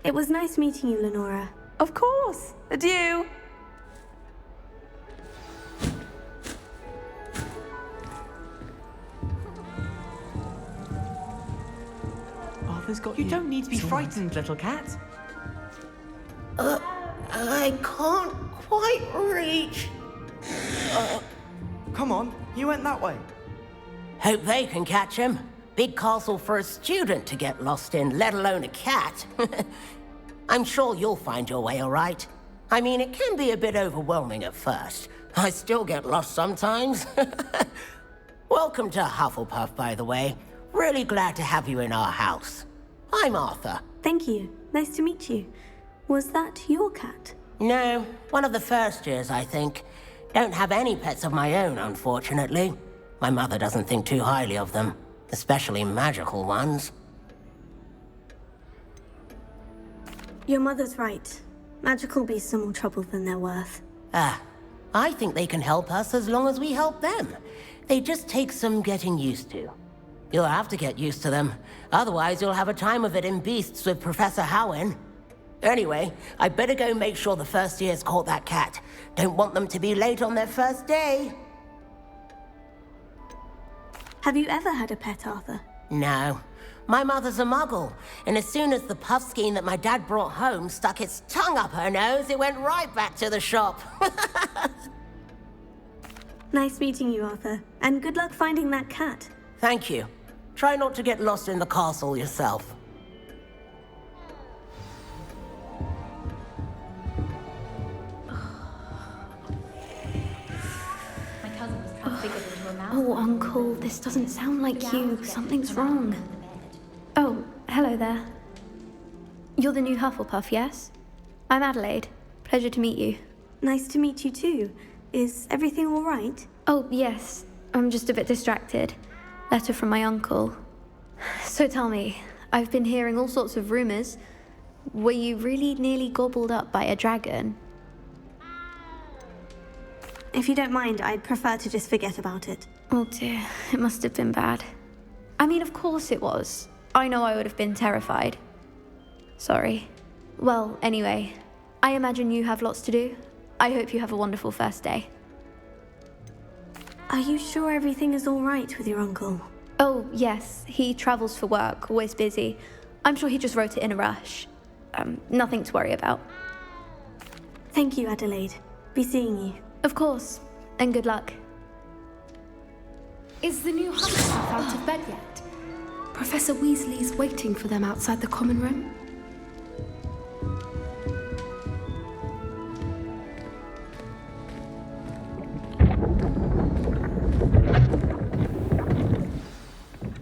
It was nice meeting you, Lenora. Of course. Adieu. Arthur's got You don't need to be frightened, little cat. I can't quite reach. Come on, you went that way. Hope they can catch him. Big castle for a student to get lost in, let alone a cat. I'm sure you'll find your way all right. I mean, it can be a bit overwhelming at first. I still get lost sometimes. Welcome to Hufflepuff, by the way. Really glad to have you in our house. I'm Arthur. Thank you. Nice to meet you. Was that your cat? No, one of the first years, I think. Don't have any pets of my own, unfortunately. My mother doesn't think too highly of them, especially magical ones. Your mother's right. Magical beasts are more trouble than they're worth. I think they can help us as long as we help them. They just take some getting used to. You'll have to get used to them. Otherwise, you'll have a time of it in Beasts with Professor Howin. Anyway, I better go make sure the first years caught that cat. Don't want them to be late on their first day. Have you ever had a pet, Arthur? No. My mother's a muggle, and as soon as the puffskein that my dad brought home stuck its tongue up her nose, it went right back to the shop. Nice meeting you, Arthur. And good luck finding that cat. Thank you. Try not to get lost in the castle yourself. Oh, Uncle, this doesn't sound like you. Something's wrong. Oh, hello there. You're the new Hufflepuff, yes? I'm Adelaide. Pleasure to meet you. Nice to meet you too. Is everything all right? Oh, yes. I'm just a bit distracted. Letter from my uncle. So tell me, I've been hearing all sorts of rumors. Were you really nearly gobbled up by a dragon? If you don't mind, I'd prefer to just forget about it. Oh dear, it must have been bad. I mean, of course it was. I know I would have been terrified. Sorry. Well, anyway, I imagine you have lots to do. I hope you have a wonderful first day. Are you sure everything is all right with your uncle? Oh, yes, he travels for work, always busy. I'm sure he just wrote it in a rush. Nothing to worry about. Thank you, Adelaide. Be seeing you. Of course, and good luck. Is the new Hufflepuff out of bed yet? Professor Weasley's waiting for them outside the common room.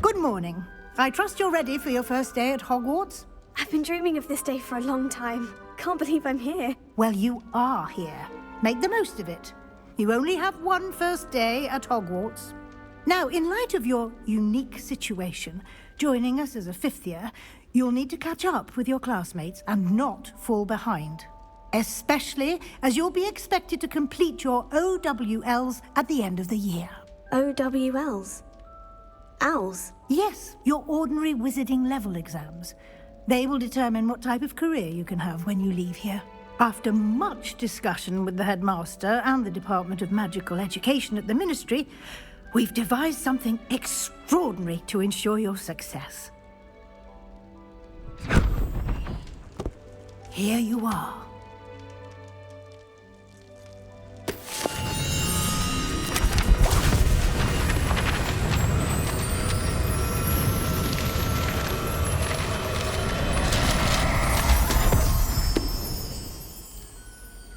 Good morning. I trust you're ready for your first day at Hogwarts? I've been dreaming of this day for a long time. Can't believe I'm here. Well, you are here. Make the most of it. You only have one first day at Hogwarts. Now, in light of your unique situation, joining us as a fifth year, you'll need to catch up with your classmates and not fall behind. Especially as you'll be expected to complete your OWLs at the end of the year. OWLs? Owls? Yes, your ordinary wizarding level exams. They will determine what type of career you can have when you leave here. After much discussion with the headmaster and the Department of Magical Education at the Ministry, we've devised something extraordinary to ensure your success. Here you are.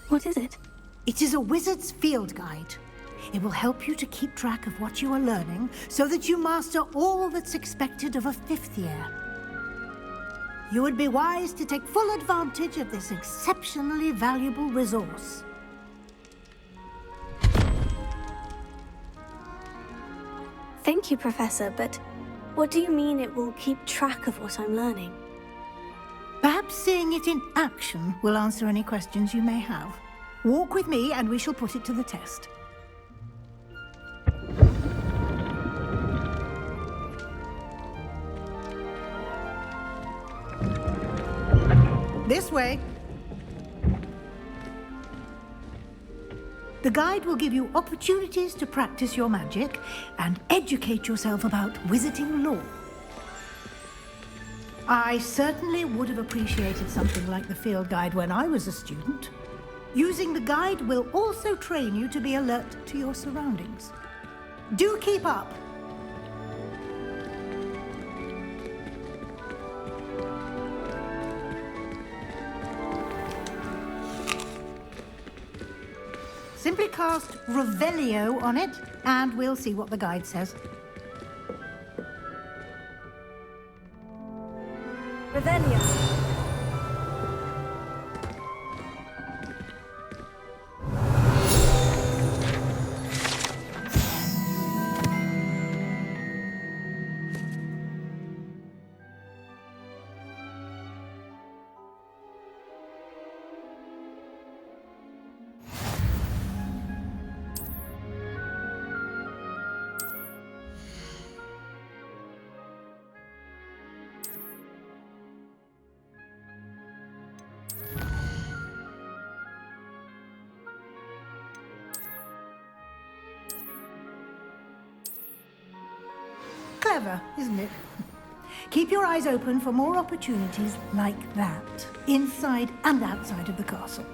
What is it? It is a wizard's field guide. It will help you to keep track of what you are learning so that you master all that's expected of a fifth year. You would be wise to take full advantage of this exceptionally valuable resource. Thank you, Professor, but what do you mean it will keep track of what I'm learning? Perhaps seeing it in action will answer any questions you may have. Walk with me and we shall put it to the test. This way. The guide will give you opportunities to practice your magic and educate yourself about wizarding lore. I certainly would have appreciated something like the field guide when I was a student. Using the guide will also train you to be alert to your surroundings. Do keep up. Simply cast Revelio on it, and we'll see what the guide says. Revelio. Clever, isn't it? Keep your eyes open for more opportunities like that, inside and outside of the castle.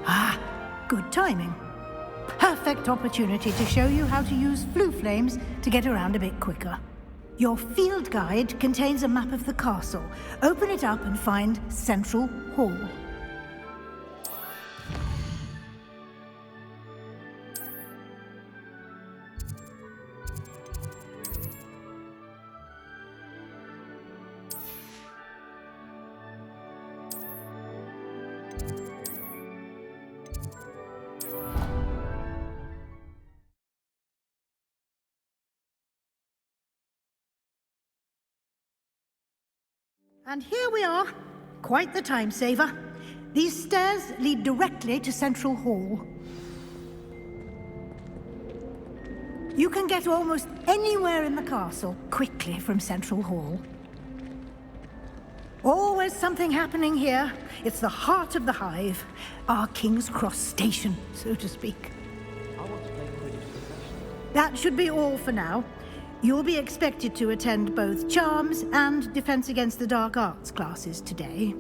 Ah, good timing. Perfect opportunity to show you how to use flue flames to get around a bit quicker. Your field guide contains a map of the castle. Open it up and find Central Hall. And here we are. Quite the time saver. These stairs lead directly to Central Hall. You can get almost anywhere in the castle quickly from Central Hall. Always something happening here. It's the heart of the hive, our King's Cross station, so to speak. That should be all for now. You'll be expected to attend both Charms and Defense Against the Dark Arts classes today.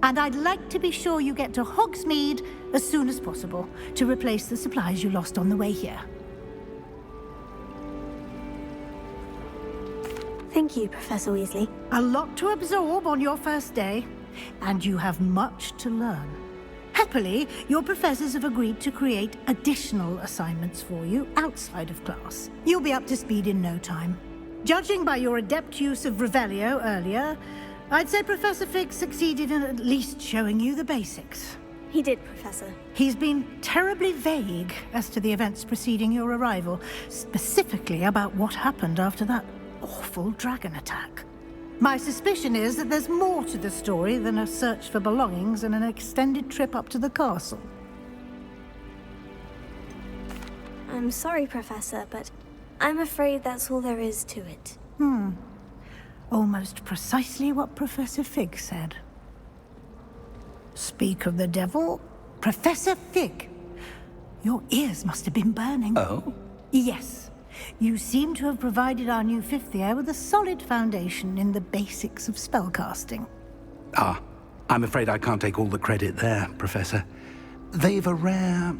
And I'd like to be sure you get to Hogsmeade as soon as possible to replace the supplies you lost on the way here. Thank you, Professor Weasley. A lot to absorb on your first day, and you have much to learn. Happily, your professors have agreed to create additional assignments for you outside of class. You'll be up to speed in no time. Judging by your adept use of Revelio earlier, I'd say Professor Fig succeeded in at least showing you the basics. He did, Professor. He's been terribly vague as to the events preceding your arrival, specifically about what happened after that awful dragon attack. My suspicion is that there's more to the story than a search for belongings and an extended trip up to the castle. I'm sorry, Professor, but I'm afraid that's all there is to it. Almost precisely what Professor Fig said. Speak of the devil, Professor Fig. Your ears must have been burning. Oh? Yes. You seem to have provided our new fifth year with a solid foundation in the basics of spellcasting. Ah, I'm afraid I can't take all the credit there, Professor. They've a rare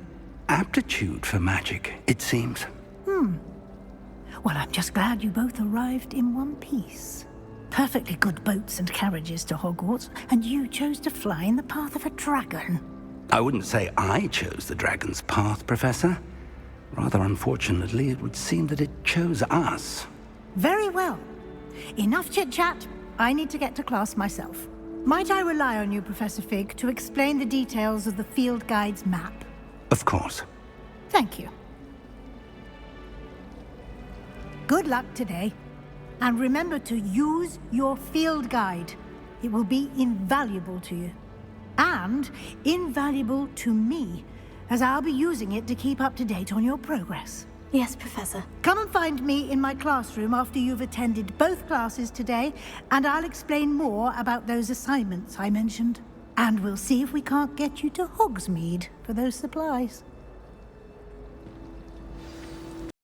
aptitude for magic, it seems. Well, I'm just glad you both arrived in one piece. Perfectly good boats and carriages to Hogwarts, and you chose to fly in the path of a dragon. I wouldn't say I chose the dragon's path, Professor. Rather unfortunately, it would seem that it chose us. Very well. Enough chit-chat. I need to get to class myself. Might I rely on you, Professor Fig, to explain the details of the field guide's map? Of course. Thank you. Good luck today. And remember to use your field guide. It will be invaluable to you. and invaluable to me, as I'll be using it to keep up to date on your progress. Yes, Professor. Come and find me in my classroom after you've attended both classes today, and I'll explain more about those assignments I mentioned. And we'll see if we can't get you to Hogsmeade for those supplies.